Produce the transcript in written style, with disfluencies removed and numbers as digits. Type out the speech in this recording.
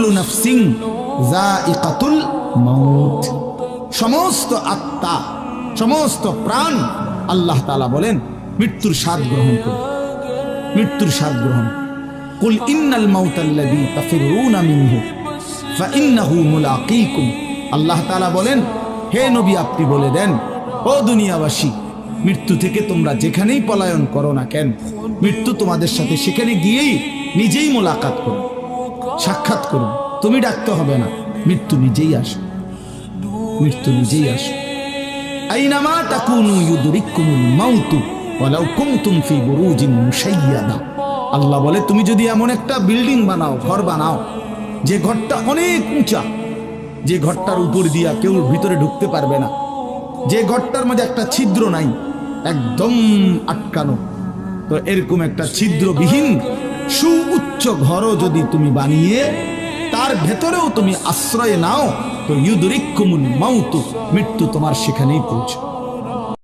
কুল্লু নাফসিন যায়িকাতুল মাউত, সমস্ত আত্মা, সমস্ত প্রাণ আল্লাহ তাআলা বলেন মৃত্যুর স্বাদ গ্রহণ করবে, মৃত্যুর স্বাদ গ্রহণ। কুল ইন্নাল মাউতাল্লাযী তাফিরুনা মিনহু ফাইন্নাহু মুলাকীকুম। আল্লাহ তাআলা বলেন, হে নবী আপনি বলে দেন, ও দুনিয়াবাসী, মৃত্যু থেকে তোমরা যেখানেই পলায়ন করো না কেন, মৃত্যু তোমাদের সাথে সেখানে গিয়েই নিজেই মোলাকাত করো, সাক্ষাৎ করো। তুমি ডাকতে হবে না, মৃত্যু নিজেই আসে, মৃত্যু নিজেই আসে। আইনামা তাকুনু ইউদরিকুমুল মাউতু ওয়ালাউ কুনতুম ফি বুরুজিন মুশাইয়াদা। আল্লাহ বলে, তুমি যদি এমন একটা বিল্ডিং বানাও, ঘর বানাও, যে ঘরটা অনেক উঁচা, যে ঘরটার উপর দিয়া কেউ ভিতরে ঢুকতে পারবে না, যে ঘরটার মধ্যে একটা ছিদ্র নাই, একদম আটকানো, তো এরকম একটা ছিদ্রবিহীন সুউচ্চ ঘরও যদি তুমি বানিয়ে তার ভেতরেও তুমি আশ্রয় নাও, তো ইউদরিকুমুল মাউতু, মৃত্যু তোমার সেখানেই পৌঁছে।